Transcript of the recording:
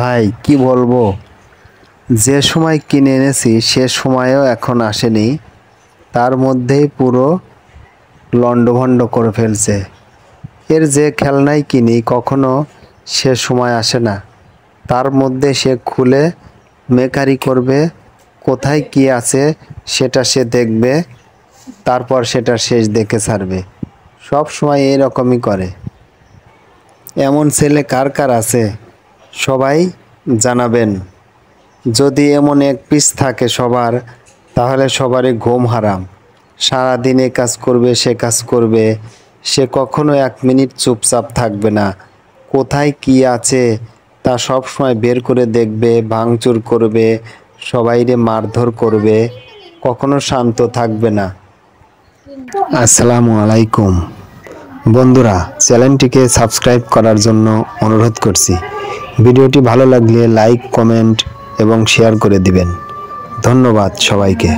ভাই কি বলবো, যে সময় কিনে এনেছি সে সময়ও এখন আসেনি, তার মধ্যেই পুরো লন্ডভন্ড করে ফেলছে। এর যে খেলনাই কিনি কখনো সে সময় আসে না, তার মধ্যে সে খুলে মেকারি করবে, কোথায় কি আছে সেটা সে দেখবে, তারপর সেটা শেষ দেখে ছাড়বে। সব সময় এরকমই করে। এমন ছেলে কার কার আছে সবাই জানাবেন। যদি এমন এক পিস থাকে সবার, তাহলে সবারই ঘুম হারাম। সারাদিন এ কাজ করবে সে কাজ করবে, সে কখনো 1 মিনিট চুপচাপ থাকবে না। কোথায় কি আছে তা সব সময় বের করে দেখবে, ভাঙচুর করবে, সবাইরে মারধর করবে, কখনো শান্ত থাকবে না। আসসালামু আলাইকুম বন্ধুরা, চ্যানেলটিকে সাবস্ক্রাইব করার জন্য অনুরোধ করছি। ভিডিওটি ভালো লাগলে লাইক, কমেন্ট এবং শেয়ার করে দিবেন। ধন্যবাদ সবাইকে।